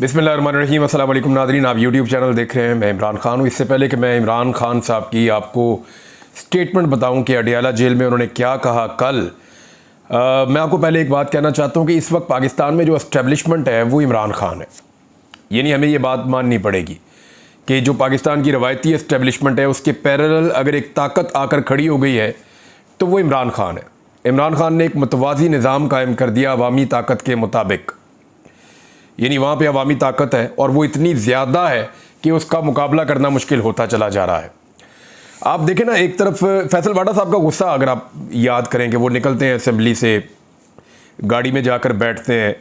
बिस्मिल्लाहिर्रहमानिर्रहीम। अस्सलाम वालेकुम नाज़रीन, आप यूट्यूब चैनल देख रहे हैं। मैं इमरान खान हूँ। इससे पहले कि मैं इमरान खान साहब की आपको स्टेटमेंट बताऊँ कि अडियाला जेल में उन्होंने क्या कहा कल, मैं आपको पहले एक बात कहना चाहता हूँ कि इस वक्त पाकिस्तान में जो एस्टेब्लिशमेंट है वो इमरान खान है। यानी हमें ये बात माननी पड़ेगी कि जो पाकिस्तान की रवायती एस्टेब्लिशमेंट है उसके पैरेलल अगर एक ताकत आकर खड़ी हो गई है तो वो इमरान खान है। इमरान खान ने एक मुतवाज़ी निज़ाम कायम कर दिया अवामी ताकत के मुताबिक। यानी वहाँ पे अवामी ताकत है और वो इतनी ज़्यादा है कि उसका मुकाबला करना मुश्किल होता चला जा रहा है। आप देखें ना, एक तरफ फैसल वाडा साहब का गुस्सा अगर आप याद करें कि वो निकलते हैं असेंबली से, गाड़ी में जाकर बैठते हैं,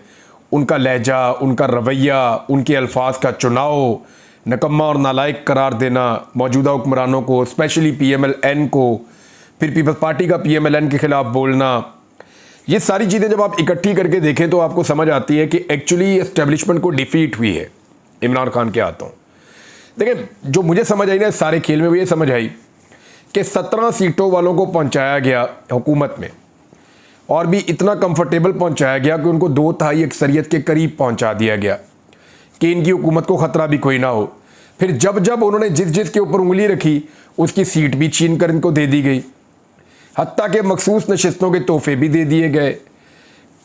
उनका लहजा, उनका रवैया, उनके अल्फाज का चुनाव, नकम्मा और नालायक करार देना मौजूदा हुक्मरानों को, स्पेशली PMLN को, फिर पीपल्स पार्टी का PMLN के ख़िलाफ़ बोलना, ये सारी चीज़ें जब आप इकट्ठी करके देखें तो आपको समझ आती है कि एक्चुअली एस्टेब्लिशमेंट को डिफीट हुई है इमरान खान के हाथों। देखिए, जो मुझे समझ आई ना सारे खेल में, वो ये समझ आई कि 17 सीटों वालों को पहुंचाया गया हुकूमत में, और भी इतना कंफर्टेबल पहुंचाया गया कि उनको 2/3 अक्सरियत के करीब पहुंचा दिया गया कि इनकी हुकूमत को ख़तरा भी कोई ना हो। फिर जब जब उन्होंने जिस जिस के ऊपर उंगली रखी उसकी सीट भी छीन कर इनको दे दी गई, हत्ता के मखसूस नशिस्तों के तोहफे भी दे दिए गए,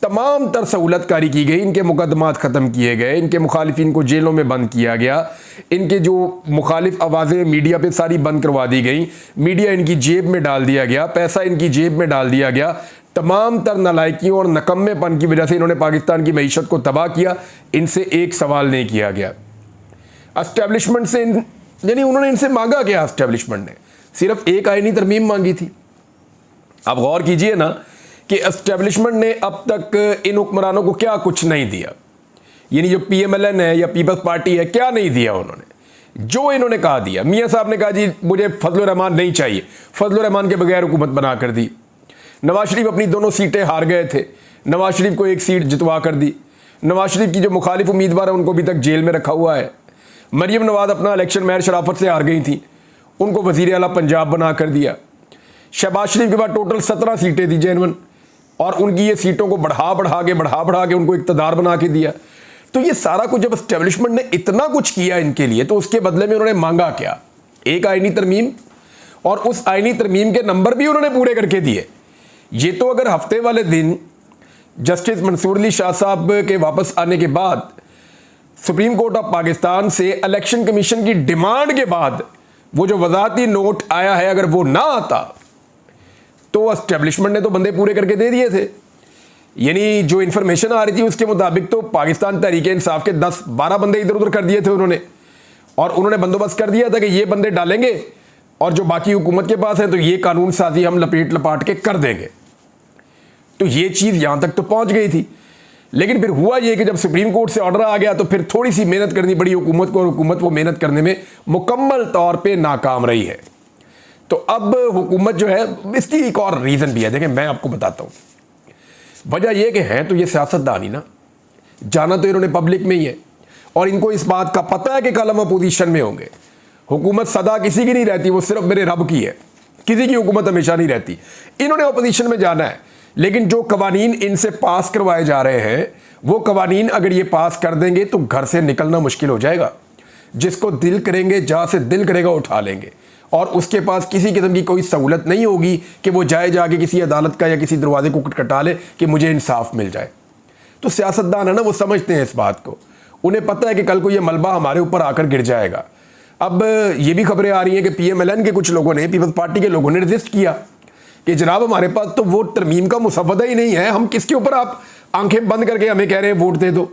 तमाम तर सहूलतकारी की गई, इनके मुकदमात ख़त्म किए गए, इनके मुखालिफिन को जेलों में बंद किया गया, इनके जो मुखालिफ आवाज़ें मीडिया पे सारी बंद करवा दी गई, मीडिया इनकी जेब में डाल दिया गया, पैसा इनकी जेब में डाल दिया गया। तमाम तर नालायकियों और नकम्मेपन की वजह से इन्होंने पाकिस्तान की मईशत को तबाह किया। इनसे एक सवाल नहीं किया गया एस्टेब्लिशमेंट से। यानी उन्होंने इनसे मांगा क्या? एस्टेब्लिशमेंट ने सिर्फ एक आईनी तरमीम मांगी थी। आप गौर कीजिए ना कि एस्टेब्लिशमेंट ने अब तक इन हुक्मरानों को क्या कुछ नहीं दिया। यानी जो PMLN है या पीपल्स पार्टी है, क्या नहीं दिया उन्होंने? जो इन्होंने कहा दिया। मियां साहब ने कहा जी मुझे फजल रहमान नहीं चाहिए, फजल रहमान के बगैर हुकूमत बना कर दी। नवाज शरीफ अपनी दोनों सीटें हार गए थे, नवाज शरीफ को एक सीट जितवा कर दी। नवाज शरीफ की जो मुखालिफ उम्मीदवार है उनको अभी तक जेल में रखा हुआ है। मरियम नवाज अपना इलेक्शन महर शराफत से हार गई थी, उनको वज़ीर आला पंजाब बना कर दिया। शहबाज शरीफ के बाद टोटल 17 सीटें दी जेनवन, और उनकी ये सीटों को बढ़ा बढ़ा के उनको इक़्तिदार बना के दिया। तो ये सारा कुछ जब एस्टेब्लिशमेंट ने इतना कुछ किया इनके लिए, तो उसके बदले में उन्होंने मांगा क्या? एक आईनी तरमीम, और उस आईनी तरमीम के नंबर भी उन्होंने पूरे करके दिए। ये तो अगर हफ्ते वाले दिन जस्टिस मंसूर अली शाह साहब के वापस आने के बाद सुप्रीम कोर्ट ऑफ पाकिस्तान से इलेक्शन कमीशन की डिमांड के बाद वो जो वजाहती नोट आया है, अगर वो ना आता तो एस्टेब्लिशमेंट ने तो बंदे पूरे करके दे दिए थे। यानी जो इन्फॉर्मेशन आ रही थी उसके मुताबिक तो पाकिस्तान तहरीक इंसाफ के 10-12 बंदे इधर उधर कर दिए थे उन्होंने, और उन्होंने बंदोबस्त कर दिया था कि ये बंदे डालेंगे और जो बाकी हुकूमत के पास है तो ये कानून साजी हम लपेट लपाट के कर देंगे। तो ये चीज़ यहाँ तक तो पहुँच गई थी। लेकिन फिर हुआ ये कि जब सुप्रीम कोर्ट से ऑर्डर आ गया तो फिर थोड़ी सी मेहनत करनी पड़ी हुकूमत को, और हुकूमत वो मेहनत करने में मुकम्मल तौर पर नाकाम रही है। तो अब हुकूमत जो है, इसकी एक और रीज़न भी है। देखें, मैं आपको बताता हूँ वजह यह कि हैं तो ये सियासतदान ही ना, जाना तो इन्होंने पब्लिक में ही है, और इनको इस बात का पता है कि कल हम अपोजिशन में होंगे। हुकूमत सदा किसी की नहीं रहती, वो सिर्फ मेरे रब की है। किसी की हुकूमत हमेशा नहीं रहती। इन्होंने अपोजिशन में जाना है, लेकिन जो कवानीन इनसे पास करवाए जा रहे हैं वो कवानीन अगर ये पास कर देंगे तो घर से निकलना मुश्किल हो जाएगा। जिसको दिल करेंगे, जहाँ से दिल करेगा उठा लेंगे, और उसके पास किसी किस्म की कोई सहूलत नहीं होगी कि वो जाके किसी अदालत का या किसी दरवाजे को खटखटा ले कि मुझे इंसाफ मिल जाए। तो सियासतदान है ना, वो समझते हैं इस बात को। उन्हें पता है कि कल को ये मलबा हमारे ऊपर आकर गिर जाएगा। अब ये भी खबरें आ रही हैं कि PMLN के कुछ लोगों ने, पीपल्स पार्टी के लोगों ने रजिस्ट किया कि जनाब हमारे पास तो वोट तरमीम का मुसव्वदा ही नहीं है, हम किसके ऊपर आप आंखें बंद करके हमें कह रहे हैं वोट दे दो।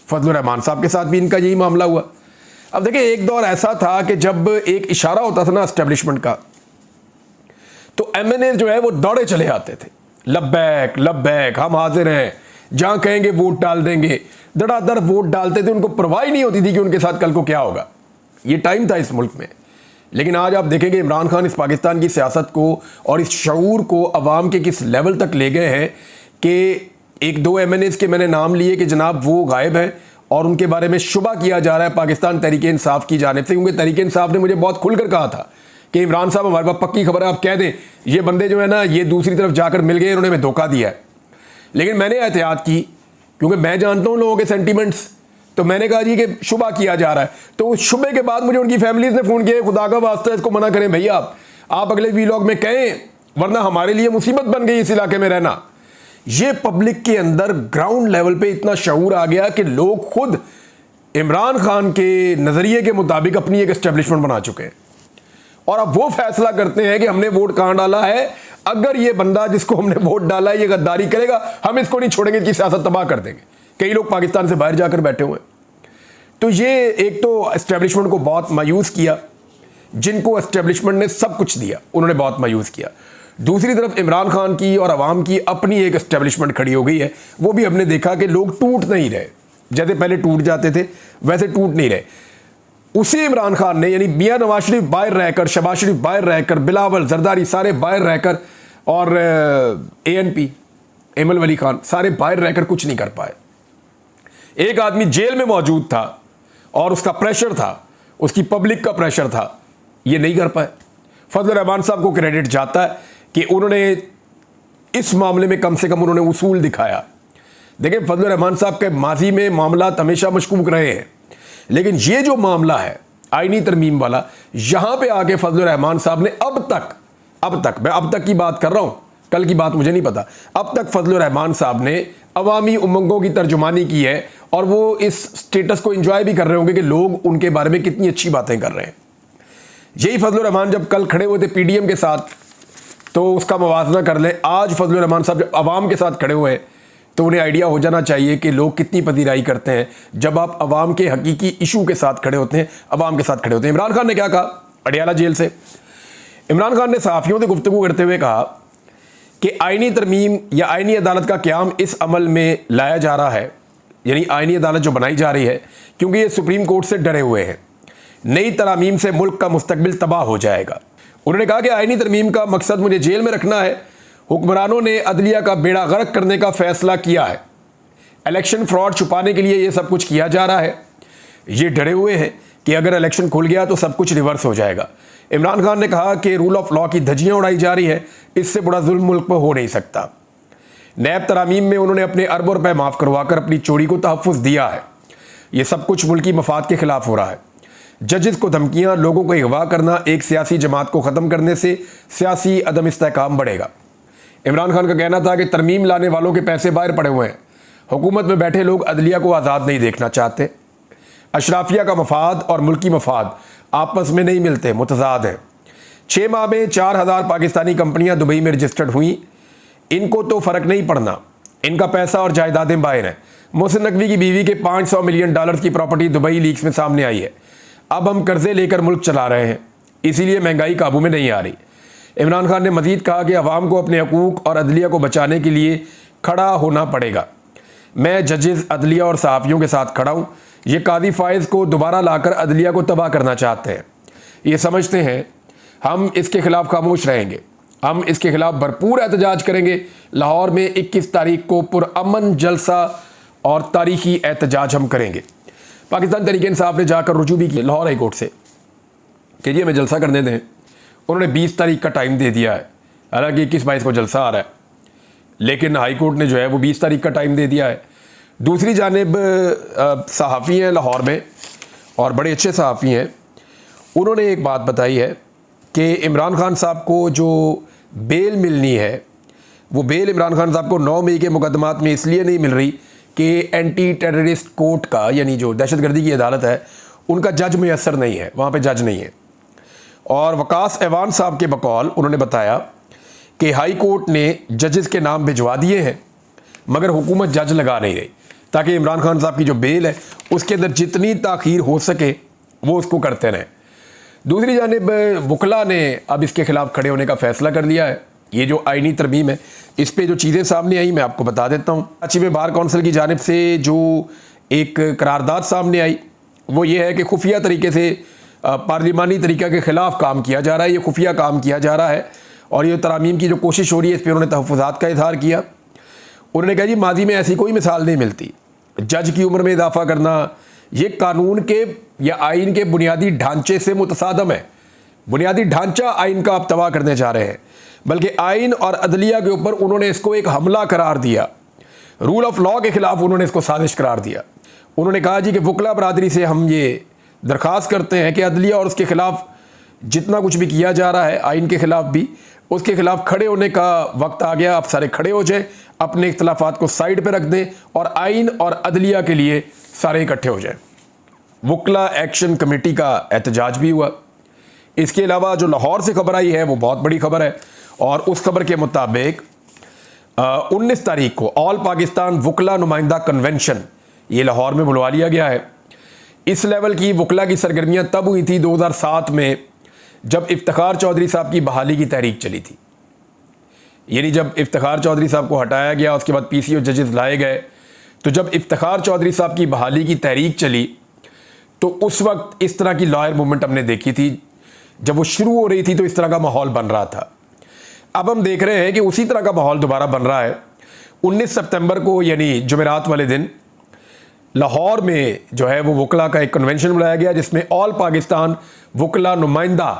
फजल रहमान साहब के साथ भी इनका यही मामला हुआ। अब देखिए, एक दौर ऐसा था कि जब एक इशारा होता था ना एस्टेब्लिशमेंट का, तो MNA जो है वो दौड़े चले आते थे, लब्बैक लब्बैक हम हाजिर हैं, जहां कहेंगे वोट डाल देंगे। धड़ाधड़ वोट डालते थे, उनको परवाह नहीं होती थी कि उनके साथ कल को क्या होगा। ये टाइम था इस मुल्क में। लेकिन आज आप देखेंगे इमरान खान इस पाकिस्तान की सियासत को और इस शऊर को अवाम के किस लेवल तक ले गए हैं कि 1-2 MNAs के मैंने नाम लिए कि जनाब वो गायब हैं, और उनके बारे में शुबा किया जा रहा है पाकिस्तान तहरीक इंसाफ की जानिब से। क्योंकि तहरीक इंसाफ ने मुझे बहुत खुलकर कहा था कि इमरान साहब हमारे पास पक्की खबर है, आप कह दें ये बंदे जो है ना ये दूसरी तरफ जाकर मिल गए, इन्होंने हमें धोखा दिया है। लेकिन मैंने एहतियात की, क्योंकि मैं जानता हूँ लोगों के सेंटीमेंट्स, तो मैंने कहा जी कि शुबा किया जा रहा है। तो उस शुबे के बाद मुझे उनकी फैमिलीज ने फ़ोन किया, खुदा का वास्ता इसको मना करें भैया, आप अगले वीलॉग में कहें, वरना हमारे लिए मुसीबत बन गई इस इलाके में रहना। ये पब्लिक के अंदर ग्राउंड लेवल पे इतना शऊर आ गया कि लोग खुद इमरान खान के नज़रिए के मुताबिक अपनी एक एस्टेब्लिशमेंट बना चुके हैं और अब वो फैसला करते हैं कि हमने वोट कहां डाला है, अगर ये बंदा जिसको हमने वोट डाला है ये गद्दारी करेगा, हम इसको नहीं छोड़ेंगे, इसकी सियासत तबाह कर देंगे। कई लोग पाकिस्तान से बाहर जाकर बैठे हुए हैं। तो ये एक तो एस्टेब्लिशमेंट को बहुत मायूस किया, जिनको एस्टेब्लिशमेंट ने सब कुछ दिया उन्होंने बहुत मायूस किया। दूसरी तरफ इमरान खान की और अवाम की अपनी एक एस्टेब्लिशमेंट खड़ी हो गई है। वो भी हमने देखा कि लोग टूट नहीं रहे, जैसे पहले टूट जाते थे वैसे टूट नहीं रहे। उसी इमरान खान ने, यानी मियां नवाज शरीफ बाहर रहकर, शहबाज शरीफ बाहर रहकर, बिलावल, जरदारी सारे बाहर रहकर, और ANP एमल वली खान सारे बाहर रहकर कुछ नहीं कर पाए। एक आदमी जेल में मौजूद था और उसका प्रेशर था, उसकी पब्लिक का प्रेशर था, ये नहीं कर पाए। फजल रहमान साहब को क्रेडिट जाता है कि उन्होंने इस मामले में कम से कम उन्होंने उसूल दिखाया। देखिए, फजल रहमान साहब के माजी में मामला हमेशा मशकूक रहे हैं, लेकिन ये जो मामला है आईनी तरमीम वाला, यहां पे आके फजल रहमान साहब ने अब तक मैं अब तक की बात कर रहा हूं, कल की बात मुझे नहीं पता, अब तक फजल रहमान साहब ने अवामी उमंगों की तर्जुमानी की है और वो इस स्टेटस को एंजॉय भी कर रहे होंगे कि लोग उनके बारे में कितनी अच्छी बातें कर रहे हैं। यही फजल रहमान जब कल खड़े हुए थे PDM के साथ, तो उसका मवाजना कर लें। आज फजल रहमान साहब जब अवाम के साथ खड़े हुए हैं तो उन्हें आइडिया हो जाना चाहिए कि लोग कितनी पजीराई करते हैं जब आप अवाम के हकीकी इशू के साथ खड़े होते हैं, अवाम के साथ खड़े होते हैं। इमरान खान ने क्या कहा अडियाला जेल से? इमरान खान ने सहाफ़ियों से गुफ्तगू करते हुए कहा कि आईनी तरमीम या आईनी अदालत का क़याम इस अमल में लाया जा रहा है, यानी आईनी अदालत जो बनाई जा रही है, क्योंकि ये सुप्रीम कोर्ट से डरे हुए हैं। नई तरामीम से मुल्क का मुस्तकबिल तबाह हो जाएगा। उन्होंने कहा कि आईनी तरमीम का मकसद मुझे जेल में रखना है। हुक्मरानों ने अदलिया का बेड़ा गर्क करने का फैसला किया है। इलेक्शन फ्रॉड छुपाने के लिए ये सब कुछ किया जा रहा है। ये डरे हुए हैं कि अगर इलेक्शन खुल गया तो सब कुछ रिवर्स हो जाएगा। इमरान खान ने कहा कि रूल ऑफ लॉ की धज्जियां उड़ाई जा रही है, इससे बड़ा जुल्म मुल्क पर हो नहीं सकता। नैब तरामीम में उन्होंने अपने अरबों रुपए माफ़ करवाकर अपनी चोरी को तहफ़्फ़ुज़ दिया है। ये सब कुछ मुल्की मफाद के खिलाफ हो रहा है। जजेस को धमकियां, लोगों को अगवा करना, एक सियासी जमात को ख़त्म करने से सियासी अदम इस्तेहकाम बढ़ेगा। इमरान खान का कहना था कि तरमीम लाने वालों के पैसे बाहर पड़े हुए हैं। हुकूमत में बैठे लोग अदलिया को आज़ाद नहीं देखना चाहते। अशराफिया का मफाद और मुल्की मफाद आपस में नहीं मिलते, मुतज़ाद हैं। 6 माह में 4000 पाकिस्तानी कंपनियां दुबई में रजिस्टर्ड हुई। इनको तो फ़र्क नहीं पड़ना, इनका पैसा और जायदादें बाहर हैं। मोहसिन नकवी की बीवी के $500 मिलियन की प्रॉपर्टी दुबई लीक्स में सामने आई है। अब हम कर्जे लेकर मुल्क चला रहे हैं, इसीलिए महंगाई काबू में नहीं आ रही। इमरान खान ने मजीद कहा कि अवाम को अपने हकूक़ और अदलिया को बचाने के लिए खड़ा होना पड़ेगा। मैं जजेस, अदलिया और सहाफ़ियों के साथ खड़ा हूँ। ये कादी फायज़ को दोबारा लाकर अदलिया को तबाह करना चाहते हैं। ये समझते हैं हम इसके ख़िलाफ़ खामोश रहेंगे, हम इसके ख़िलाफ़ भरपूर एहतजाज करेंगे। लाहौर में 21 तारीख को पुरअमन जलसा और तारीख़ी एहतजाज हम करेंगे। पाकिस्तान तहरीक इंसाफ ने जाकर रुजू भी किया लाहौर हाई कोर्ट से कि जी हमें जलसा करने दें। उन्होंने 20 तारीख का टाइम दे दिया है, हालांकि 21-22 को जलसा आ रहा है, लेकिन हाई कोर्ट ने जो है वो 20 तारीख का टाइम दे दिया है। दूसरी जानिब सहाफ़ी हैं लाहौर में और बड़े अच्छे सहाफ़ी हैं, उन्होंने एक बात बताई है कि इमरान खान साहब को जो बेल मिलनी है, वो बेल इमरान खान साहब को 9 मई के मुकदमात में इसलिए नहीं मिल रही कि एंटी टेररिस्ट कोर्ट का, यानी जो दहशतगर्दी की अदालत है, उनका जज मुयसर नहीं है, वहाँ पे जज नहीं है। और वकास ऐवान साहब के बकौल उन्होंने बताया कि हाई कोर्ट ने जजेस के नाम भिजवा दिए हैं, मगर हुकूमत जज लगा नहीं रही, ताकि इमरान खान साहब की जो बेल है उसके अंदर जितनी ताख़ीर हो सके वो उसको करते रहें। दूसरी जानिब वकला ने अब इसके ख़िलाफ़ खड़े होने का फ़ैसला कर लिया है। ये जो आईनी तरमीम है, इस पे जो चीज़ें सामने आई मैं आपको बता देता हूँ। कराची में बार कौंसिल की जानिब से जो एक करारदाद सामने आई वो ये है कि खुफिया तरीके से पार्लिमानी तरीक़ा के ख़िलाफ़ काम किया जा रहा है, ये खुफिया काम किया जा रहा है और ये तरामीम की जो कोशिश हो रही है इस पर उन्होंने तहफ़्फ़ुज़ात का इज़हार किया। उन्होंने कहा जी माजी में ऐसी कोई मिसाल नहीं मिलती। जज की उम्र में इजाफ़ा करना ये कानून के या आइन के बुनियादी ढांचे से मुतसादम है। बुनियादी ढांचा आइन का आप तबाह करने जा रहे हैं, बल्कि आइन और अदलिया के ऊपर उन्होंने इसको एक हमला करार दिया। रूल ऑफ लॉ के खिलाफ उन्होंने इसको साजिश करार दिया। उन्होंने कहा जी कि वकला बरादरी से हम ये दरख्वास्त करते हैं कि अदलिया और उसके खिलाफ जितना कुछ भी किया जा रहा है आइन के खिलाफ भी, उसके खिलाफ खड़े होने का वक्त आ गया। आप सारे खड़े हो जाए, अपने इख्तलाफात को साइड पे रख दें और आइन और अदलिया के लिए सारे इकट्ठे हो जाएं। वकला एक्शन कमेटी का एहतजाज भी हुआ। इसके अलावा जो लाहौर से खबर आई है वो बहुत बड़ी खबर है और उस खबर के मुताबिक 19 तारीख को ऑल पाकिस्तान वकला नुमाइंदा कन्वेंशन ये लाहौर में बुलवा लिया गया है। इस लेवल की वकला की सरगर्मियां तब हुई थी 2007 में, जब इफ्तिखार चौधरी साहब की बहाली की तहरीक चली थी। यानी जब इफ्तिखार चौधरी साहब को हटाया गया, उसके बाद PCO जजेस लाए गए, तो जब इफ्तिखार चौधरी साहब की बहाली की तहरीक चली तो उस वक्त इस तरह की लॉयर मूवमेंट हमने देखी थी। जब वो शुरू हो रही थी तो इस तरह का माहौल बन रहा था। अब हम देख रहे हैं कि उसी तरह का माहौल दोबारा बन रहा है। 19 सितंबर को यानी जुमेरात वाले दिन लाहौर में जो है वो वकला का एक कन्वेंशन बुलाया गया, जिसमें ऑल पाकिस्तान वकला नुमाइंदा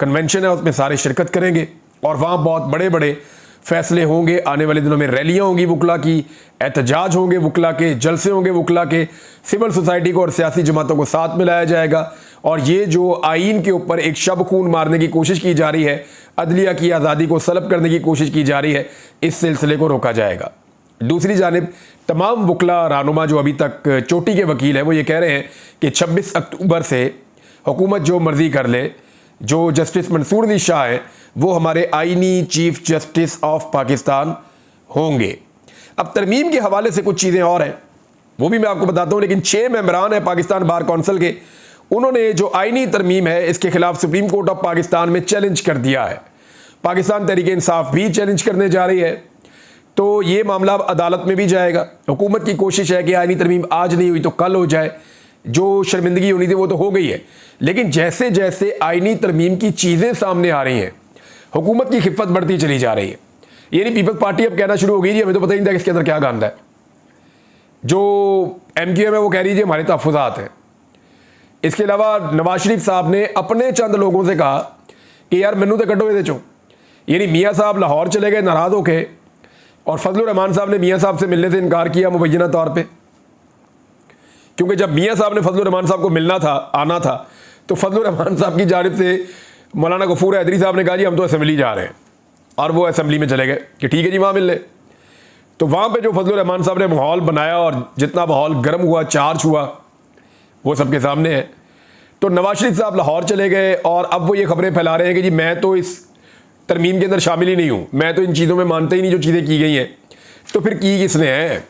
कन्वेंशन है, उसमें सारे शिरकत करेंगे और वहाँ बहुत बड़े बड़े फैसले होंगे। आने वाले दिनों में रैलियाँ होंगी वकला की, एहतजाज होंगे वकला के, जलसे होंगे वकला के, सिविल सोसाइटी को और सियासी जमातों को साथ मिलाया जाएगा और ये जो आइन के ऊपर एक शब खून मारने की कोशिश की जा रही है, अदलिया की आज़ादी को सलब करने की कोशिश की जा रही है, इस सिलसिले को रोका जाएगा। दूसरी जानिब तमाम वकला रहनुमा जो अभी तक चोटी के वकील हैं वो ये कह रहे हैं कि 26 अक्टूबर से हुकूमत जो मर्जी कर ले, जो जस्टिस मंसूर अली शाह हैं वो हमारे आइनी चीफ जस्टिस ऑफ पाकिस्तान होंगे। अब तरमीम के हवाले से कुछ चीज़ें और हैं, वो भी मैं आपको बताता हूँ, लेकिन 6 मेंबरान हैं पाकिस्तान बार कौंसिल के, उन्होंने जो आइनी तरमीम है इसके खिलाफ सुप्रीम कोर्ट ऑफ पाकिस्तान में चैलेंज कर दिया है। पाकिस्तान तहरीक इंसाफ भी चैलेंज करने जा रही है, तो ये मामला अब अदालत में भी जाएगा। हुकूमत की कोशिश है कि आइनी तरमीम आज नहीं हुई तो कल हो जाए, जो शर्मिंदगी होनी थी वो तो हो गई है, लेकिन जैसे जैसे आइनी तरमीम की चीज़ें सामने आ रही हैं हुकूमत की खिफत बढ़ती चली जा रही है। यानी पीपल्स पार्टी अब कहना शुरू हो गई जी हमें तो पता ही नहीं था इसके अंदर क्या गंद है। जो MQM है वो कह रही है हमारे तहफ़्फ़ुज़ात हैं। इसके अलावा नवाज शरीफ साहब ने अपने चंद लोगों से कहा कि यार मैनू तो कड्डो ये चो, यानी मियाँ साहब लाहौर चले गए नाराज़ होके और फजलुर रहमान साहब ने मियाँ साहब से मिलने से इनकार किया मुबैना तौर पे, क्योंकि जब मियाँ साहब ने फजलुर रहमान साहब को मिलना था, आना था, तो फजलुर रहमान साहब की जानिब से मौलाना गफूर हैदरी साहब ने कहा जी हम तो असेंबली जा रहे हैं, और वो असेंबली में चले गए कि ठीक है जी वहाँ मिल ले। तो वहाँ पे जो फजलुर रहमान साहब ने माहौल बनाया और जितना माहौल गर्म हुआ, चार्ज हुआ, वो सबके सामने है। तो नवाज शरीफ साहब लाहौर चले गए और अब वो ये खबरें फैला रहे हैं कि जी मैं तो इस तरमीम के अंदर शामिल ही नहीं हूँ, मैं तो इन चीज़ों में मानता ही नहीं जो चीज़ें की गई हैं। तो फिर की किसने है?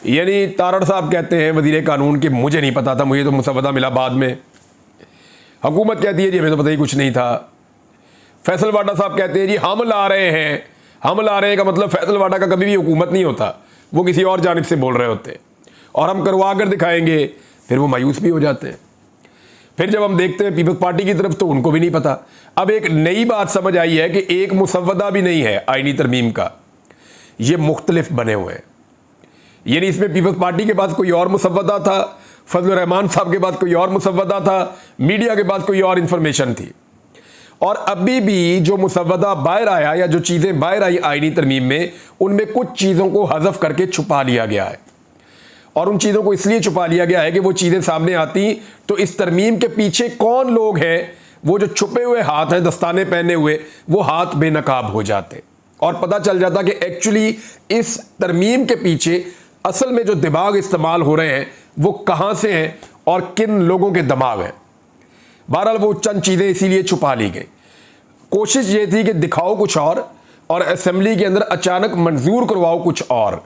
यानी तारड़ साहब कहते हैं वज़ीर कानून कि मुझे नहीं पता था, मुझे तो मुसवदा मिला बाद में। हुकूमत कहती है जी हमें तो पता ही कुछ नहीं था। फैसल वाडा साहब कहते हैं जी हम ला रहे हैं, हम ला रहे हैं का मतलब फैसल वाडा का कभी भी हुकूमत नहीं होता, वो किसी और जानिब से बोल रहे होते हैं और हम करवा कर दिखाएंगे, फिर वो मायूस भी हो जाते हैं। फिर जब हम देखते हैं पीपल्स पार्टी की तरफ तो उनको भी नहीं पता। अब एक नई बात समझ आई है कि एक मुसवदा भी नहीं है आइनी तरमीम का, ये मुख्तलिफ बने हुए हैं। यानी इसमें पीपल्स पार्टी के पास कोई और मुसवदा था, फजलुर रहमान साहब के पास कोई और मुसवदा था, मीडिया के पास कोई और इंफॉर्मेशन थी, और अभी भी जो मुसवदा बाहर आया या जो चीज़ें बाहर आई आइनी तरमीम में, उनमें कुछ चीज़ों को हज़फ करके छुपा लिया गया है। और उन चीज़ों को इसलिए छुपा लिया गया है कि वो चीज़ें सामने आती तो इस तरमीम के पीछे कौन लोग हैं, वो जो छुपे हुए हाथ हैं दस्ताने पहने हुए, वो हाथ बेनकाब हो जाते और पता चल जाता कि एक्चुअली इस तरमीम के पीछे असल में जो दिमाग इस्तेमाल हो रहे हैं वो कहाँ से हैं और किन लोगों के दिमाग हैं। बहरहाल वो चंद चीज़ें इसीलिए छुपा ली गई। कोशिश ये थी कि दिखाओ कुछ और असेंबली के अंदर अचानक मंजूर करवाओ कुछ और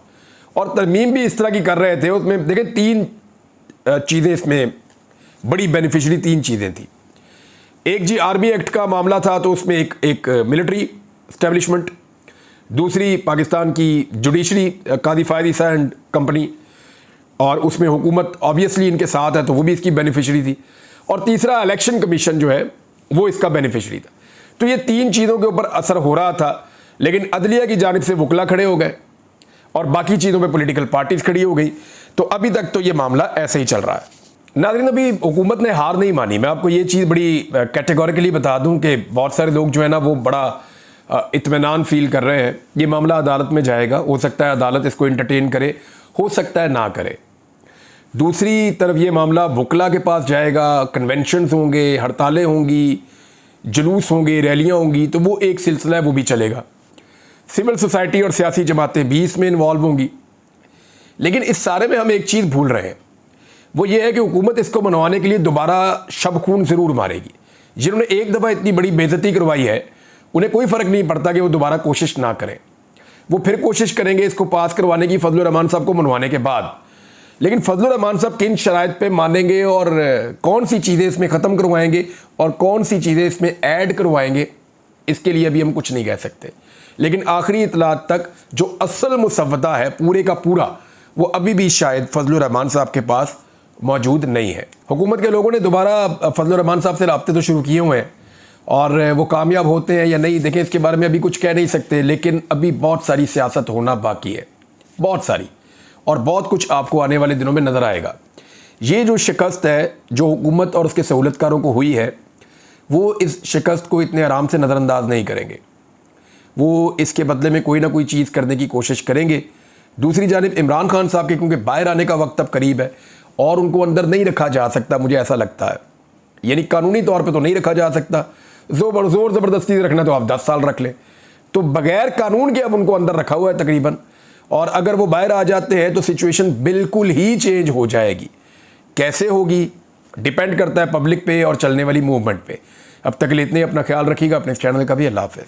तरमीम भी इस तरह की कर रहे थे। उसमें देखें 3 चीज़ें इसमें बड़ी बेनिफिशरी 3 चीज़ें थी। एक जी आर्मी एक्ट का मामला था, तो उसमें एक मिलिट्री इस्टेब्लिशमेंट, दूसरी पाकिस्तान की जुडिशरी कादी फायदी एंड कंपनी, और उसमें हुकूमत ऑब्वियसली इनके साथ है तो वो भी इसकी बेनिफिशरी थी, और तीसरा इलेक्शन कमीशन जो है वो इसका बेनिफिशरी था। तो ये 3 चीज़ों के ऊपर असर हो रहा था, लेकिन अदलिया की जानिब से वकला खड़े हो गए और बाकी चीज़ों पे पॉलिटिकल पार्टीज खड़ी हो गई। तो अभी तक तो ये मामला ऐसे ही चल रहा है। नाज़रीन, अभी हुकूमत ने हार नहीं मानी। मैं आपको ये चीज़ बड़ी कैटेगोरिकली बता दूं कि बहुत सारे लोग जो है ना वो बड़ा इत्मीनान फील कर रहे हैं। ये मामला अदालत में जाएगा, हो सकता है अदालत इसको एंटरटेन करे, हो सकता है ना करे। दूसरी तरफ ये मामला वकला के पास जाएगा, कन्वेंशंस होंगे, हड़तालें होंगी, जुलूस होंगे, रैलियां होंगी, तो वो एक सिलसिला है, वो भी चलेगा। सिविल सोसाइटी और सियासी जमातें भी इसमें इन्वॉल्व होंगी। लेकिन इस सारे में हम एक चीज़ भूल रहे हैं, वो ये है कि हुकूमत इसको मनवाने के लिए दोबारा शब खून ज़रूर मारेगी। जिन्होंने एक दफ़ा इतनी बड़ी बेइज्जती करवाई है, उन्हें कोई फ़र्क नहीं पड़ता कि वो दोबारा कोशिश ना करें। वो फिर कोशिश करेंगे इसको पास करवाने की फजलुर रहमान साहब को मनवाने के बाद। लेकिन फजलुर रहमान साहब किन शराइत पे मानेंगे और कौन सी चीज़ें इसमें ख़त्म करवाएंगे और कौन सी चीज़ें इसमें ऐड करवाएंगे, इसके लिए अभी हम कुछ नहीं कह सकते। लेकिन आखिरी इतलात तक जो असल मुसव्वदा है पूरे का पूरा, वो अभी भी शायद फजलुर रहमान साहब के पास मौजूद नहीं है। हुकूमत के लोगों ने दोबारा फजलुर रहमान साहब से राब्ते तो शुरू किए हुए हैं, और वो कामयाब होते हैं या नहीं, देखें, इसके बारे में अभी कुछ कह नहीं सकते। लेकिन अभी बहुत सारी सियासत होना बाकी है, बहुत सारी, और बहुत कुछ आपको आने वाले दिनों में नज़र आएगा। ये जो शिकस्त है जो हुकूमत और उसके सहूलतकारों को हुई है, वो इस शिकस्त को इतने आराम से नज़रअंदाज नहीं करेंगे। वो इसके बदले में कोई ना कोई चीज़ करने की कोशिश करेंगे। दूसरी जानिब इमरान खान साहब के क्योंकि बाहर आने का वक्त अब करीब है और उनको अंदर नहीं रखा जा सकता, मुझे ऐसा लगता है, यानी कानूनी तौर पे तो नहीं रखा जा सकता। ज़ोर ज़बरदस्ती से रखना तो आप 10 साल रख लें, तो बगैर कानून के अब उनको अंदर रखा हुआ है तकरीबन। और अगर वो बाहर आ जाते हैं तो सिचुएशन बिल्कुल ही चेंज हो जाएगी। कैसे होगी डिपेंड करता है पब्लिक पे और चलने वाली मूवमेंट पे। अब तक के लिए इतने, अपना ख्याल रखिएगा, अपने चैनल का भी। अल्लाह हाफ़िज़।